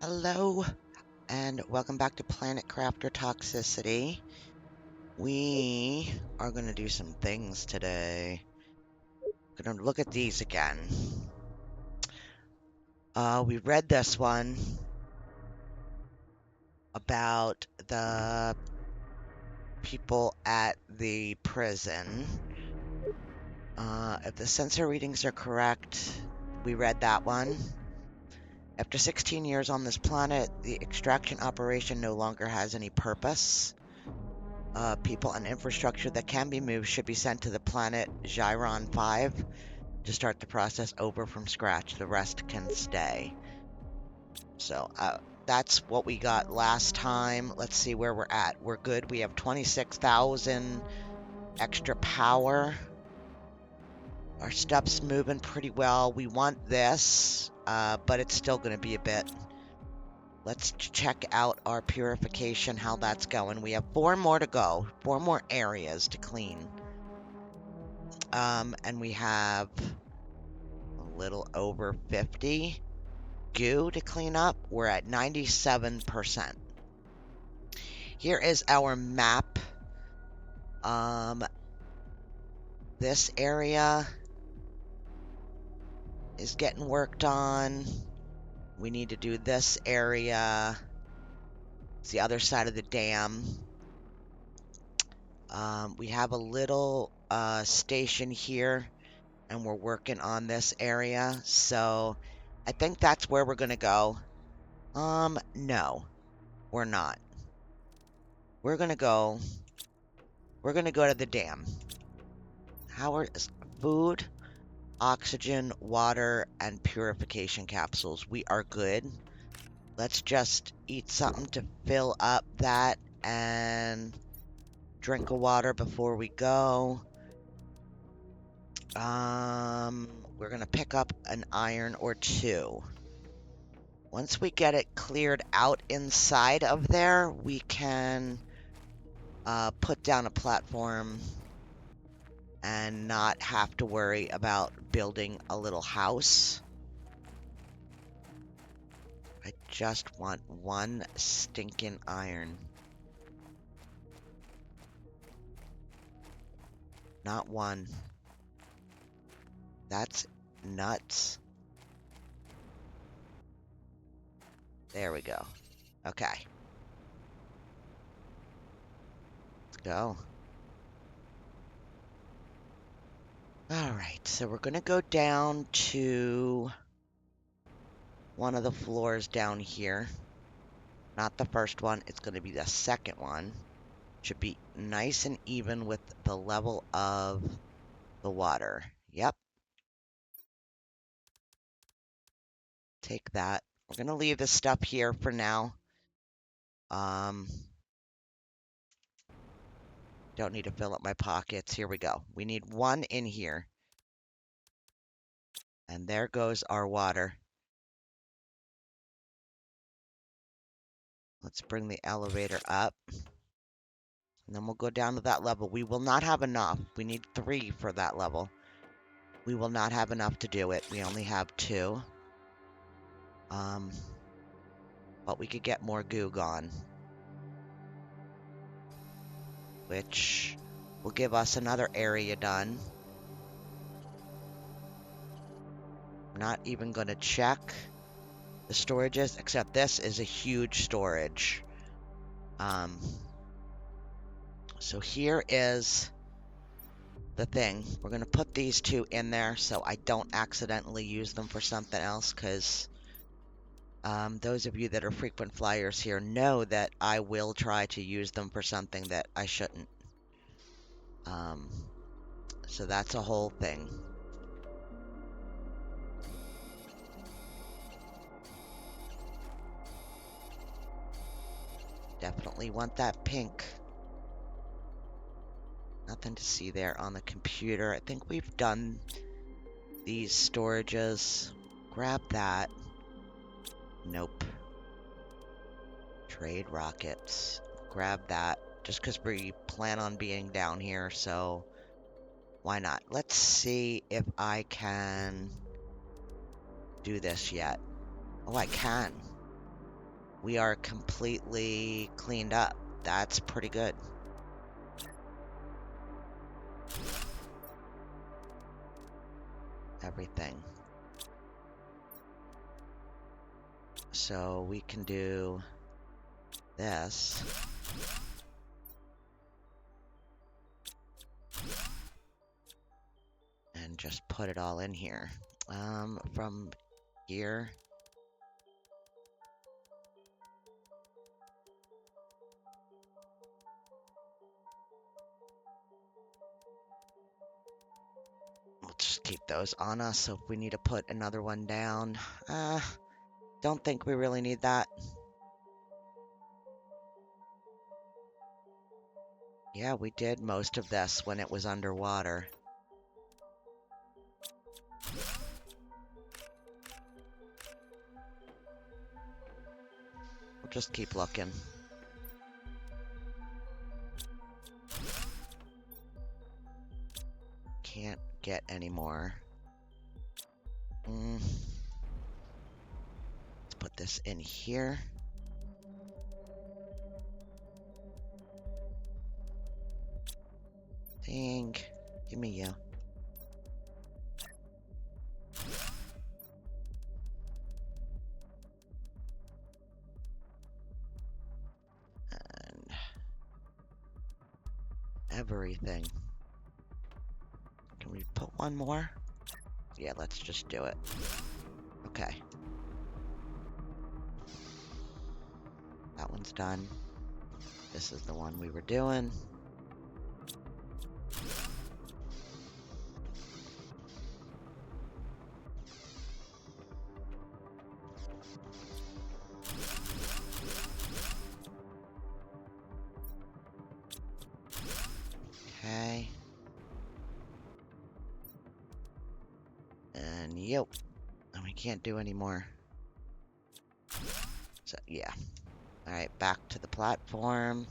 Hello, and welcome back to Planet Crafter Toxicity. We are going to do some things today. Going to look at these again. We read this one about the people at the prison. If the sensor readings are correct, we read that one. After 16 years on this planet, the extraction operation no longer has any purpose. People and infrastructure that can be moved should be sent to the planet Gyron 5 to start the process over from scratch. The rest can stay. So that's what we got last time. Let's see where we're at. We're good. We have 26,000 extra power. Our stuff's moving pretty well. We want this, but it's still going to be a bit. Let's check out our purification, how that's going. We have 4 more to go, 4 more areas to clean. And we have a little over 50 goo to clean up. We're at 97%. Here is our map. This area is getting worked on. We need to do this area. It's the other side of the dam. We have a little station here, and we're working on this area. So I think that's where we're going to go. No, we're not. We're going to go to the dam. Food, oxygen, water, and purification capsules. We are good. Let's just eat something to fill up that and drink of water before we go. We're going to pick up an iron or 2. Once we get it cleared out inside of there, we can put down a platform and not have to worry about building a little house. I just want 1 stinking iron. Not 1. That's nuts. There we go. Okay. Let's go. All right, so we're going to go down to one of the floors down here. Not the first one. It's going to be the second one. Should be nice and even with the level of the water. Yep. Take that. We're going to leave this stuff here for now. Don't need to fill up my pockets. Here we go. We need 1 in here. And there goes our water. Let's bring the elevator up. And then we'll go down to that level. We will not have enough. We need 3 for that level. We will not have enough to do it. We only have 2. But we could get more goo gone, which will give us another area done. I'm not even going to check the storages, except this is a huge storage. So here is the thing. We're going to put these 2 in there so I don't accidentally use them for something else, because those of you that are frequent flyers here know that I will try to use them for something that I shouldn't. So that's a whole thing. Definitely want that pink. Nothing to see there on the computer. I think we've done these storages. Grab that. Nope. Trade rockets. Grab that. Just because we plan on being down here, so why not? Let's see if I can do this yet. Oh, I can. We are completely cleaned up. That's pretty good. Everything. So we can do this. And just put it all in here. From here. We'll just keep those on us, so if we need to put another one down. Don't think we really need that. Yeah, we did most of this when it was underwater. We'll just keep looking. Can't get any more. Let's put this in here. Dang. Give me you. And everything. Can we put one more? Yeah, let's just do it. Okay. That one's done. This is the one we were doing. Okay. And yep. And we can't do any more. So, yeah. Alright, back to the platform.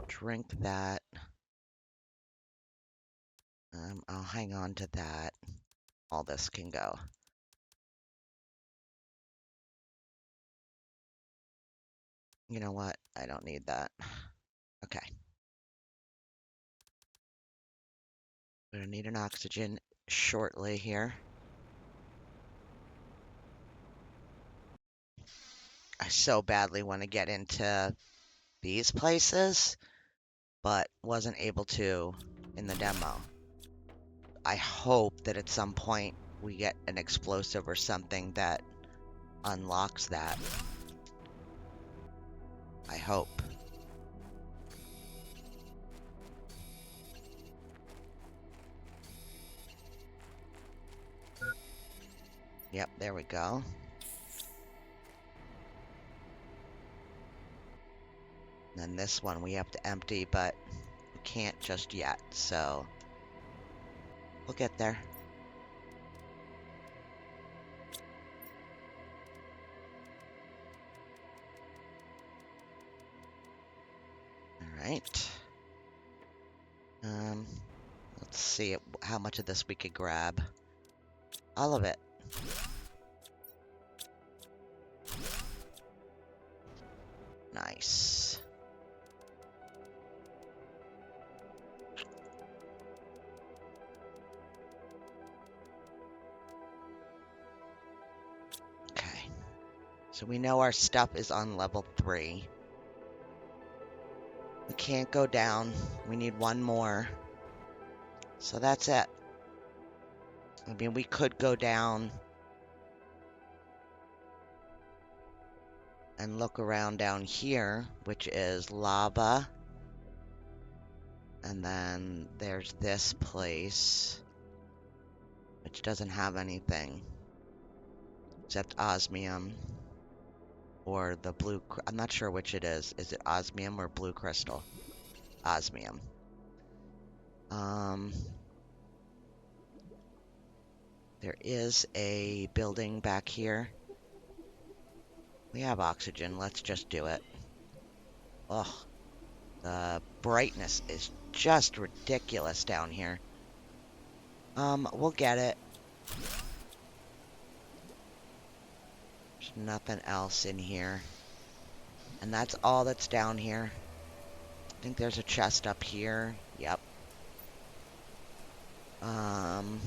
Drink that. I'll hang on to that. All this can go. You know what? I don't need that. Okay. We're gonna need an oxygen shortly here. I so badly want to get into these places, but wasn't able to in the demo. I hope that at some point we get an explosive or something that unlocks that. I hope. Yep, there we go. And then this one we have to empty, but we can't just yet, so we'll get there. Alright. Let's see how much of this we could grab. All of it. Nice. Okay. So we know our stuff is on level 3. We can't go down. We need one more. So that's it. I mean, we could go down and look around down here, which is lava. And then there's this place, which doesn't have anything except osmium or the blue. I'm not sure which it is. Is it osmium or blue crystal? Osmium. There is a building back here. We have oxygen. Let's just do it. Ugh, the brightness is just ridiculous down here. We'll get it. There's nothing else in here. And that's all that's down here. I think there's a chest up here. Yep. Um,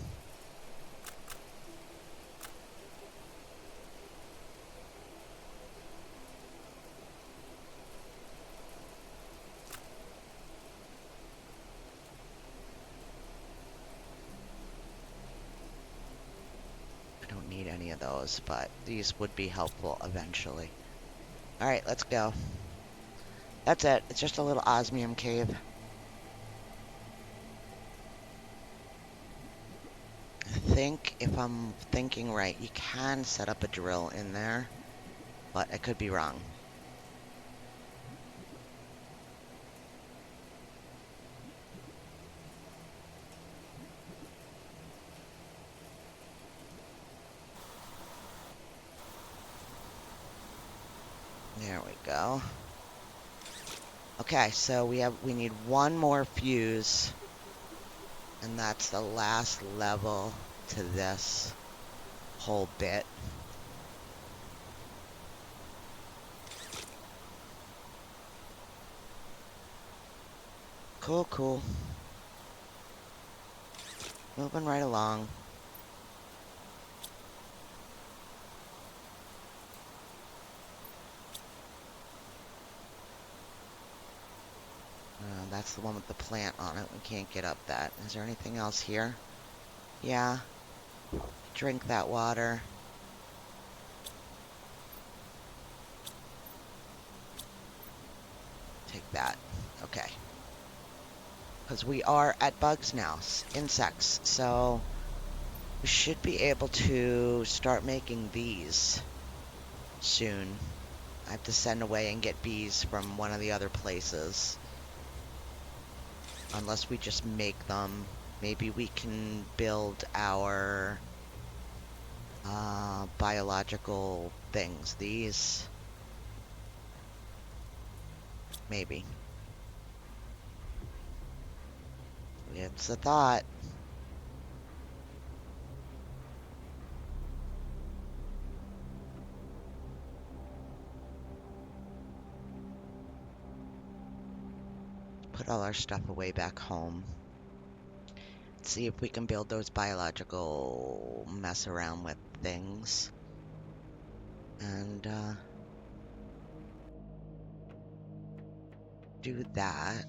I don't need any of those, but these would be helpful eventually. All right, let's go. That's it. It's just a little osmium cave. I think if I'm thinking right, you can set up a drill in there, but I could be wrong. There we go. Okay, so we need one more fuse, and that's the last level to this whole bit. Cool, cool. Moving right along. That's the one with the plant on it. We can't get up that. Is there anything else here? Yeah. Drink that water. Take that. Okay. Because we are at bugs now, insects. So we should be able to start making these soon. I have to send away and get bees from one of the other places. Unless we just make them. Maybe we can build our biological things. These. Maybe. It's a thought. Put all our stuff away back home. See if we can build those biological mess around with things. And do that.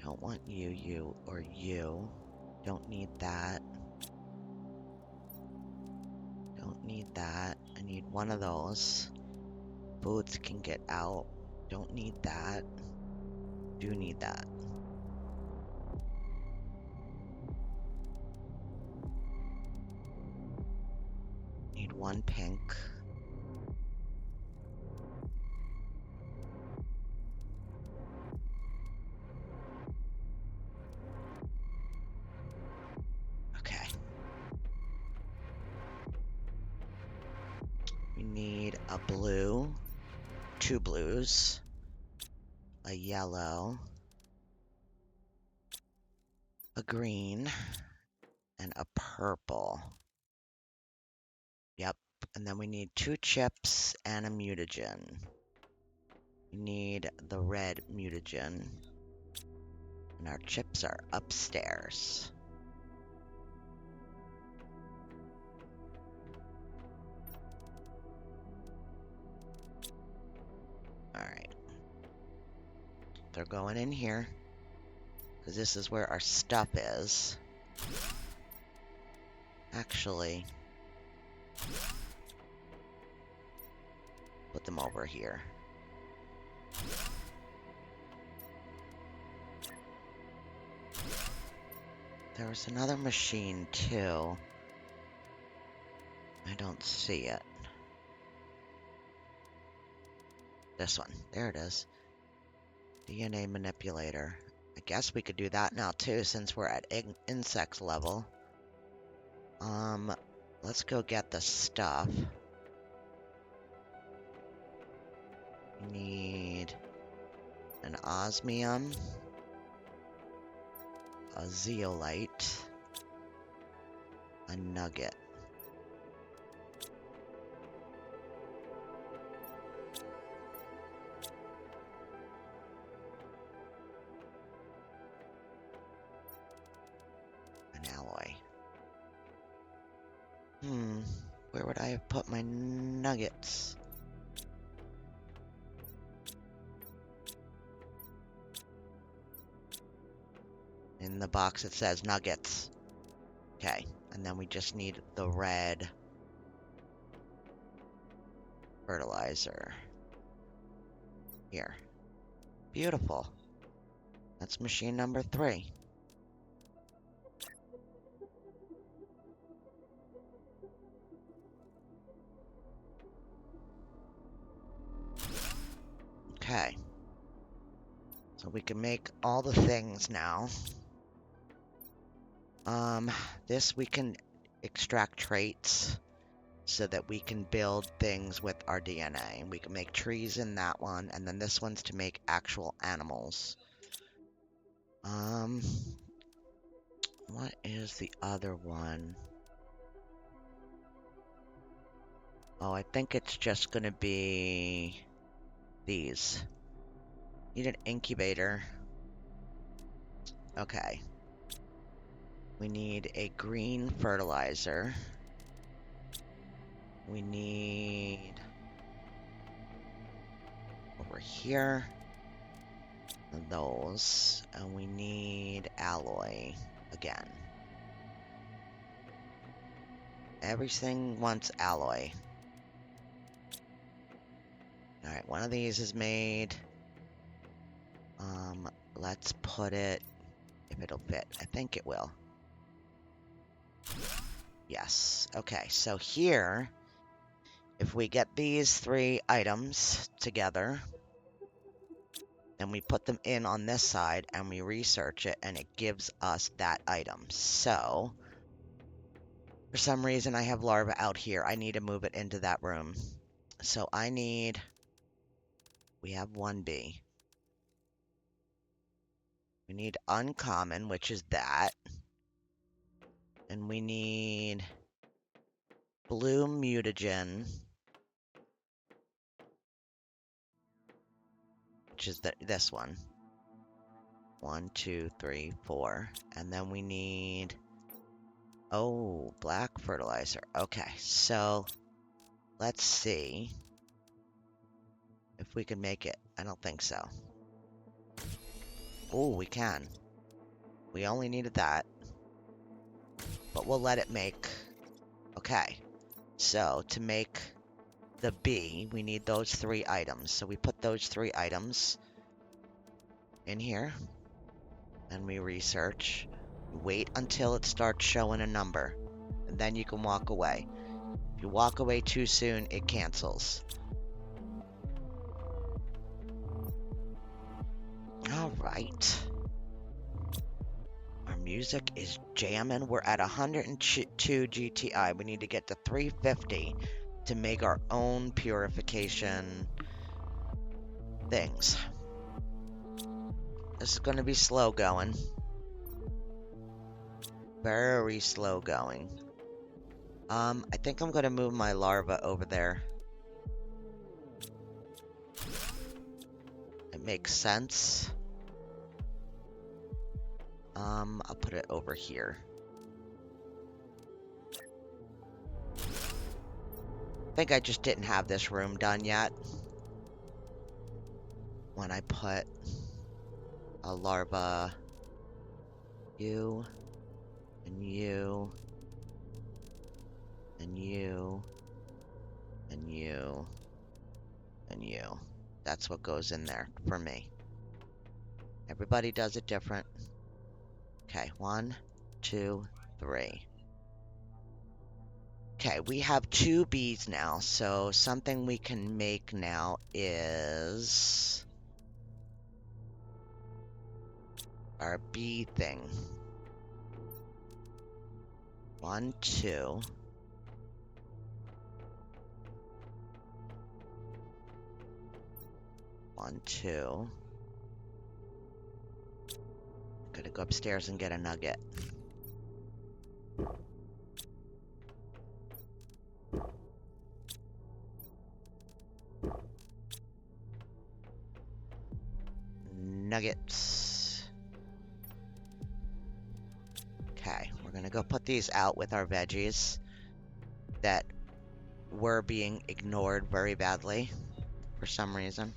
Don't want you, or you. Don't need that. Don't need that. I need one of those. Boots can get out. Don't need that. Do need that. Need one pink. Okay. We need a blue, two blues, a yellow, a green, and a purple. Yep. And then we need two chips and a mutagen. We need the red mutagen. And our chips are upstairs. Alright. They're going in here. Because this is where our stuff is. Actually, put them over here. There was another machine too. I don't see it. This one. There it is. DNA manipulator. I guess we could do that now too, since we're at insect level. Let's go get the stuff. We need an osmium, a zeolite, a nugget. An alloy. Where would I have put my nuggets? In the box it says nuggets. Okay, and then we just need the red fertilizer. Here. Beautiful. That's machine number 3. Okay. So we can make all the things now. This we can extract traits so that we can build things with our DNA. We can make trees in that one, and then this one's to make actual animals. What is the other one? Oh, I think it's just gonna be these. Need an incubator. Okay. We need a green fertilizer. We need over here those, and we need alloy again. Everything wants alloy. Alright, one of these is made. Let's put it, if it'll fit. I think it will. Yes. Okay, so here, if we get these 3 items together, then we put them in on this side and we research it and it gives us that item. So, for some reason I have larva out here. I need to move it into that room. So I need, we have 1B. We need uncommon, which is that. And we need blue mutagen, which is this one. 1, 2, 3, 4. And then we need, oh, black fertilizer. Okay, so let's see if we can make it. I don't think so. Oh, we can. We only needed that. But we'll let it make. Okay. So, to make the B, we need those 3 items. So we put those 3 items in here. And we research. Wait until it starts showing a number. And then you can walk away. If you walk away too soon, it cancels. Alright. Our music is jamming. We're at 102 GTI. We need to get to 350 to make our own purification things. This is going to be slow going. Very slow going. I think I'm going to move my larva over there. It makes sense. I'll put it over here. I think I just didn't have this room done yet. When I put a larva, you, and you, and you, and you, and you. That's what goes in there for me. Everybody does it different. Okay, 1, 2, 3. Okay, we have 2 bees now, so something we can make now is our bee thing. 1, 2. 1, 2. Gotta go upstairs and get a nugget. Nuggets. Okay, we're gonna go put these out with our veggies that were being ignored very badly for some reason.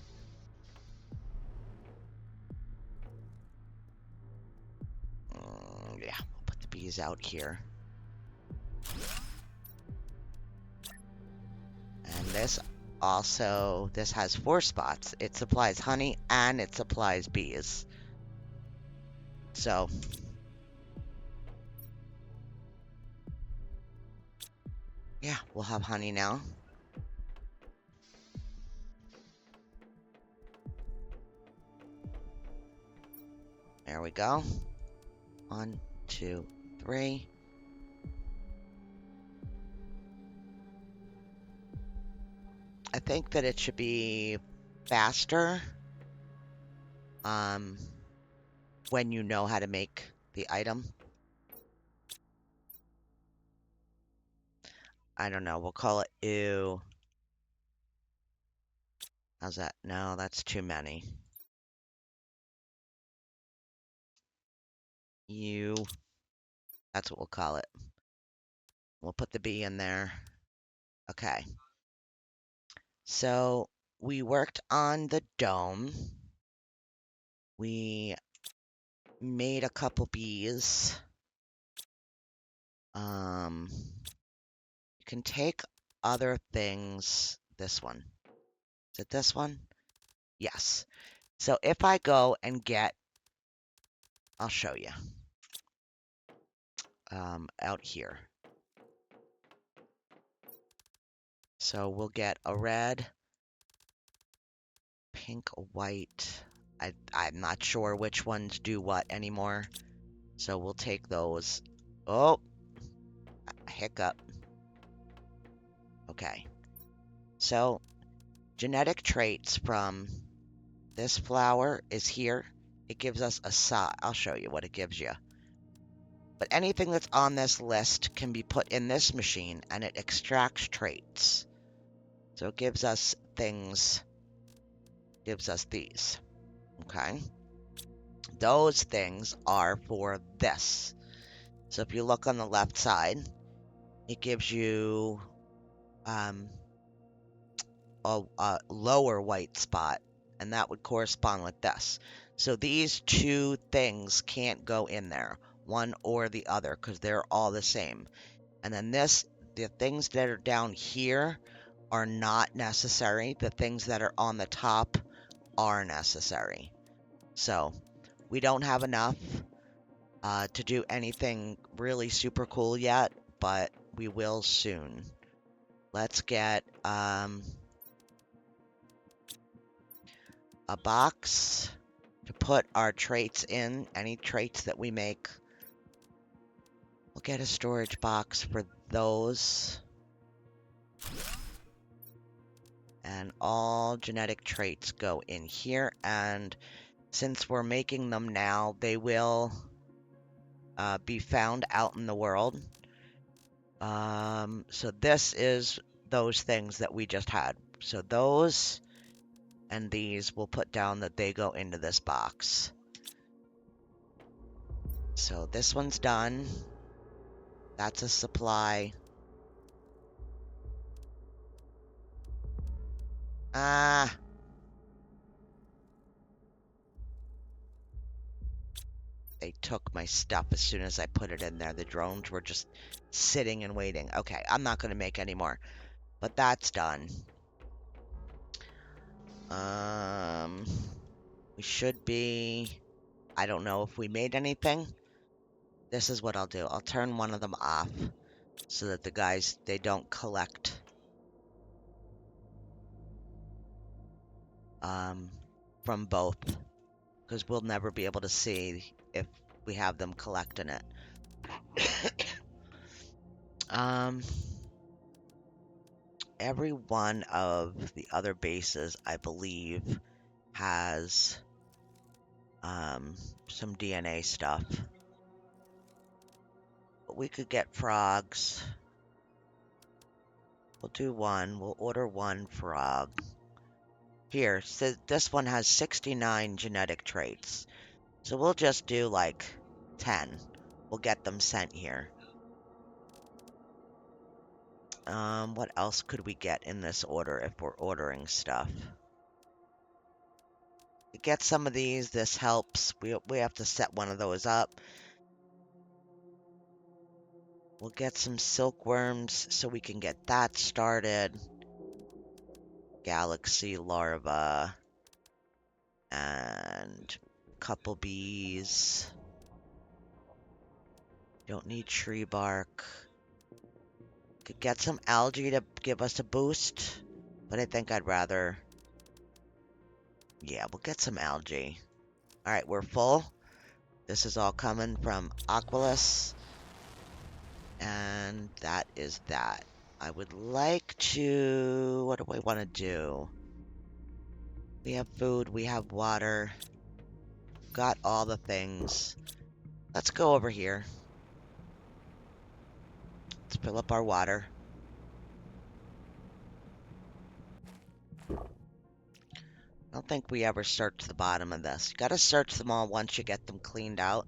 Yeah, we'll put the bees out here. And this also, this has 4 spots. It supplies honey and it supplies bees. So, yeah, we'll have honey now. There we go. 1, 2, 3. I think that it should be faster when you know how to make the item. I don't know. We'll call it ew. How's that? No, that's too many. You. That's what we'll call it. We'll put the B in there. Okay. So we worked on the dome. We made a couple bees. You can take other things. This one. Is it this one? Yes. So if I go and get, I'll show you. Out here. So we'll get a red, pink, a white. I'm not sure which ones do what anymore. So we'll take those. Oh, a hiccup. Okay. So genetic traits from this flower is here. It gives us a size. I'll show you what it gives you. But anything that's on this list can be put in this machine and it extracts traits. So it gives us things, gives us these. Okay. Those things are for this. So if you look on the left side, it gives you a lower white spot, and that would correspond with this. So these two things can't go in there, one or the other, because they're all the same. And then the things that are down here are not necessary. The things that are on the top are necessary. So we don't have enough to do anything really super cool yet, but we will soon. Let's get a box to put our traits in, any traits that we make. We'll get a storage box for those. And all genetic traits go in here, and since we're making them now, they will be found out in the world. So this is those things that we just had. So those and these will put down that they go into this box. So this one's done. That's a supply. They took my stuff as soon as I put it in there. The drones were just sitting and waiting. Okay, I'm not going to make any more. But that's done. We should be... I don't know if we made anything. This is what I'll do. I'll turn one of them off so that the guys, they don't collect from both, because we'll never be able to see if we have them collecting it. Every one of the other bases, I believe, has some DNA stuff. But we could get frogs. We'll do one. We'll order one frog. Here, so this one has 69 genetic traits. So we'll just do like 10. We'll get them sent here. What else could we get in this order if we're ordering stuff? To get some of these, this helps. We have to set one of those up. We'll get some silkworms so we can get that started. Galaxy larva. And a couple bees. Don't need tree bark. Could get some algae to give us a boost. But I think I'd rather... Yeah, we'll get some algae. Alright, we're full. This is all coming from Aquilus. And that is that. I would like to... What do I want to do? We have food, we have water. Got all the things. Let's go over here. Let's fill up our water. I don't think we ever search the bottom of this. You gotta search them all once you get them cleaned out.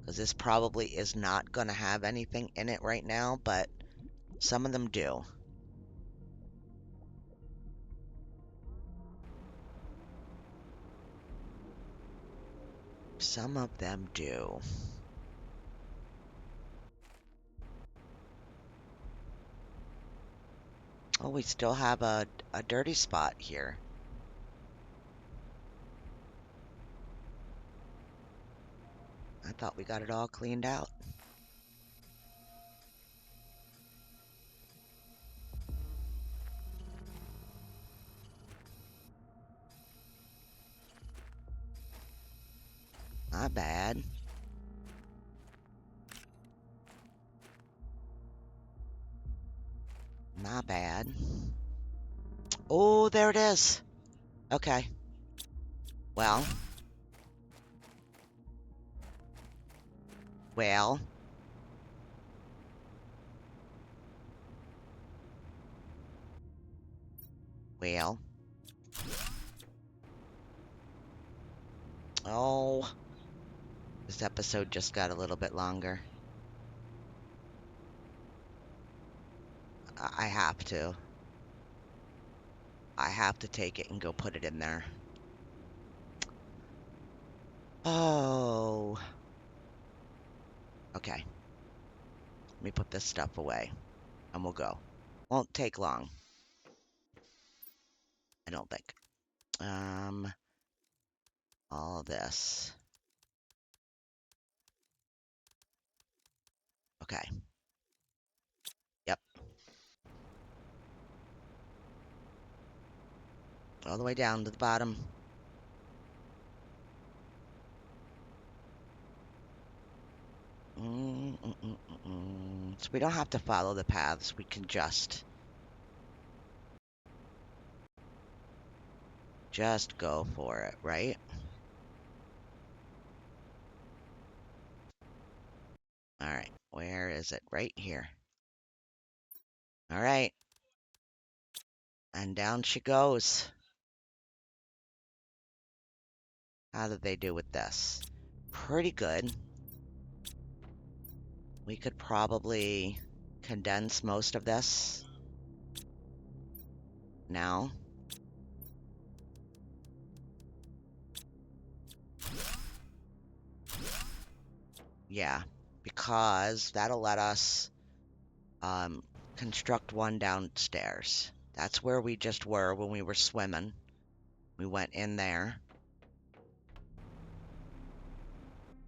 Because this probably is not gonna have anything in it right now, but some of them do. Some of them do. Oh, we still have a dirty spot here. I thought we got it all cleaned out. Not bad. Not bad. Oh, there it is. Okay. Well. Well. Well. Oh. This episode just got a little bit longer. I have to. I have to take it and go put it in there. Oh. Okay. Let me put this stuff away. And we'll go. Won't take long. I don't think. All this. Okay. Yep. All the way down to the bottom. So we don't have to follow the paths. We can just go for it, right? All right. Where is it? Right here. All right. And down she goes. How did they do with this? Pretty good. We could probably condense most of this now. Yeah, because that'll let us construct one downstairs. That's where we just were when we were swimming. We went in there.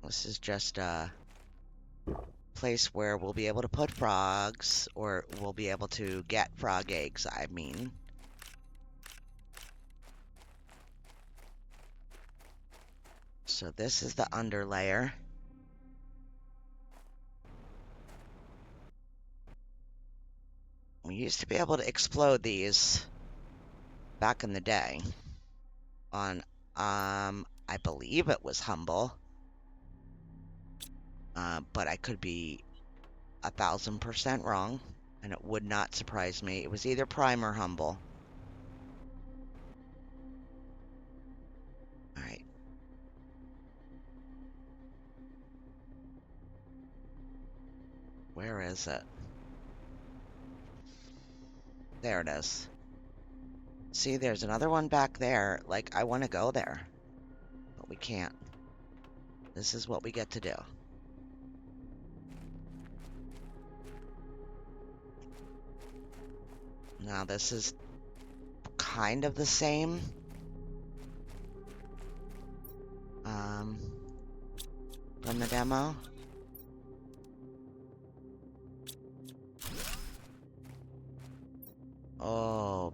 This is just a place where we'll be able to put frogs, or we'll be able to get frog eggs, I mean. So this is the under layer. We used to be able to explode these back in the day on I believe it was humble. But I could be 1,000% wrong, and it would not surprise me. It was either prime or humble. All right. Where is it? There it is. See, there's another one back there. Like, I want to go there, but we can't. This is what we get to do. Now, this is kind of the same. From the demo. Oh.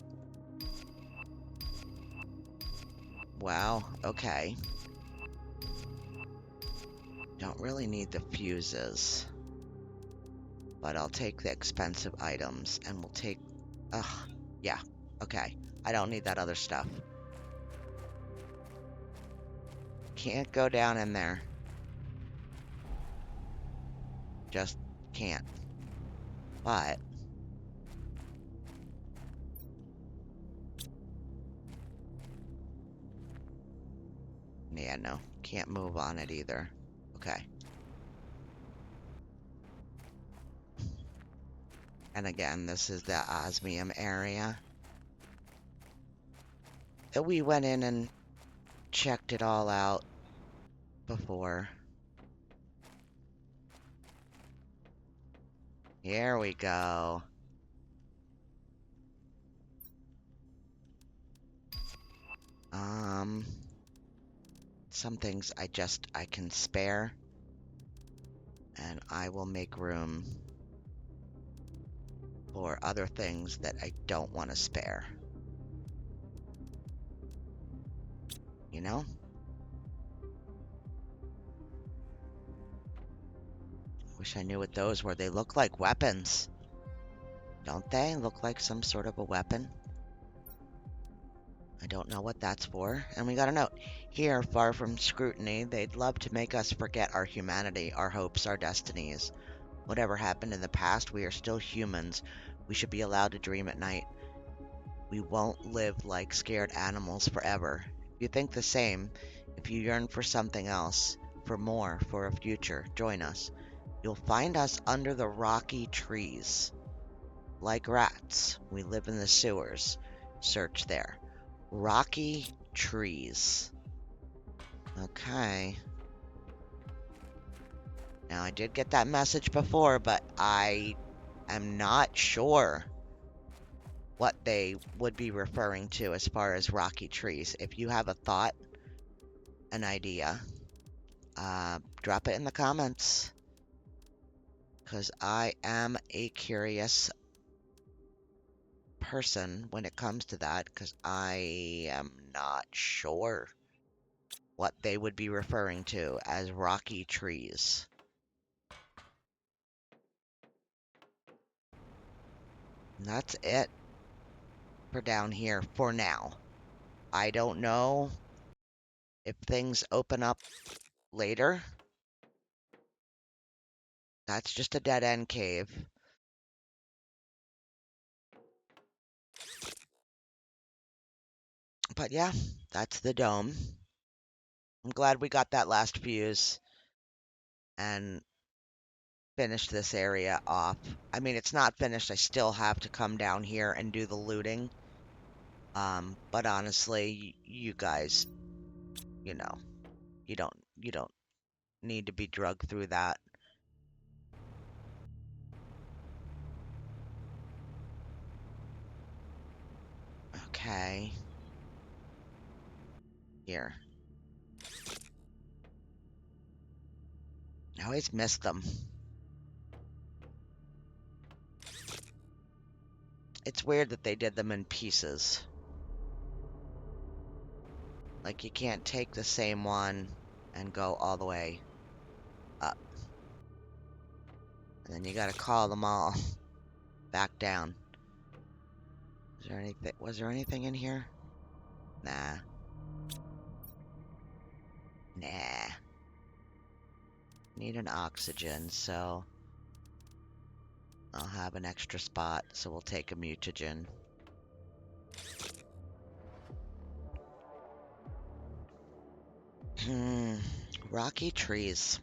Wow, okay. Don't really need the fuses. But I'll take the expensive items, and we'll take... Ugh, yeah, okay. I don't need that other stuff. Can't go down in there. Just can't. But... yeah, no. Can't move on it either. Okay. And again, this is the osmium area. We went in and checked it all out before. Here we go. Some things I can spare. And I will make room for other things that I don't want to spare. You know? Wish I knew what those were. They look like weapons. Don't they? Look like some sort of a weapon. I don't know what that's for. And we got a note. Here, far from scrutiny, they'd love to make us forget our humanity, our hopes, our destinies. Whatever happened in the past, we are still humans. We should be allowed to dream at night. We won't live like scared animals forever. If you think the same, if you yearn for something else, for more, for a future, join us. You'll find us under the rocky trees. Like rats, we live in the sewers. Search there. Rocky trees. Okay. Now, I did get that message before, but I am not sure what they would be referring to as far as rocky trees. If you have a thought, an idea, drop it in the comments, because I am a curious person when it comes to that, because I am not sure what they would be referring to as rocky trees. And that's it for down here for now. I don't know if things open up later. That's just a dead-end cave. But yeah, that's the dome. I'm glad we got that last fuse and finished this area off. I mean, it's not finished. I still have to come down here and do the looting. But honestly, you guys, you know, you don't need to be drugged through that. Okay. Here. I always miss them. It's weird that they did them in pieces. Like, you can't take the same one and go all the way up. And then you gotta call them all back down. Was there anything in here? Nah. Nah. Need an oxygen, so I'll have an extra spot, so we'll take a mutagen. Rocky trees.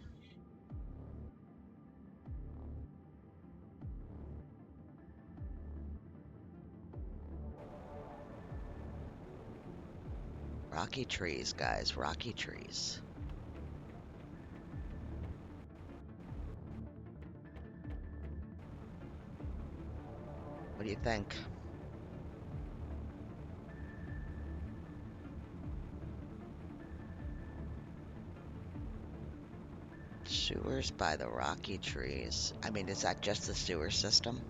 Rocky trees, guys. Rocky trees. What do you think? Sewers by the rocky trees. I mean, is that just the sewer system?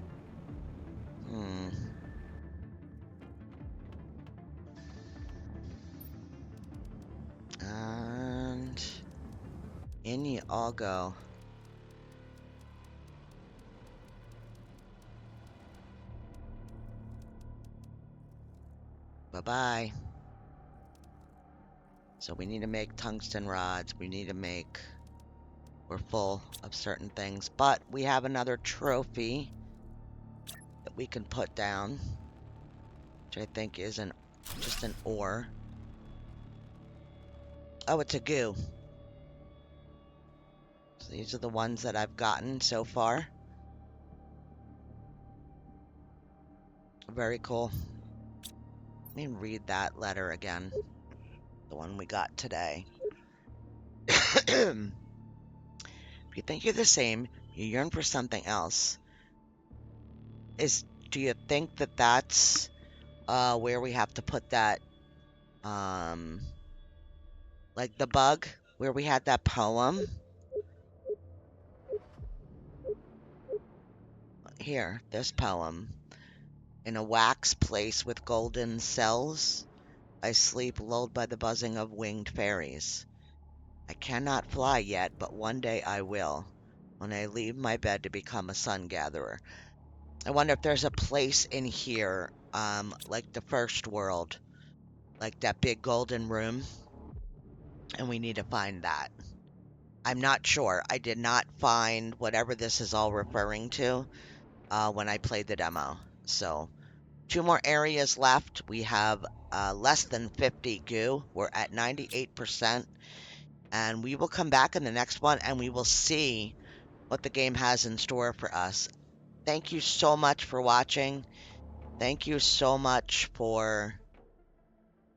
Hmm. And in you all go. Bye-bye. So we need to make tungsten rods. We need to make... We're full of certain things. But we have another trophy that we can put down, which I think is just an ore. Oh, it's a goo. So these are the ones that I've gotten so far. Very cool. Let me read that letter again. The one we got today. If you think you're the same, you yearn for something else. Do you think that that's where we have to put that, like the bug, where we had that poem? Here, this poem. In a wax place with golden cells, I sleep lulled by the buzzing of winged fairies. I cannot fly yet, but one day I will, when I leave my bed to become a sun gatherer. I wonder if there's a place in here, like the first world, like that big golden room, and we need to find that. I'm not sure. I did not find whatever this is all referring to when I played the demo. So, 2 more areas left. We have less than 50 goo. We're at 98%. And we will come back in the next one and we will see what the game has in store for us. Thank you so much for watching. Thank you so much for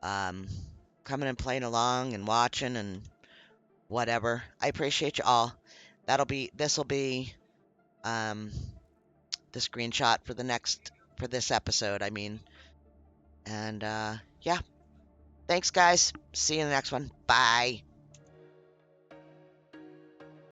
coming and playing along and watching and whatever. I appreciate you all. This will be um, the screenshot for this episode, I mean. And yeah, thanks guys. See you in the next one. Bye.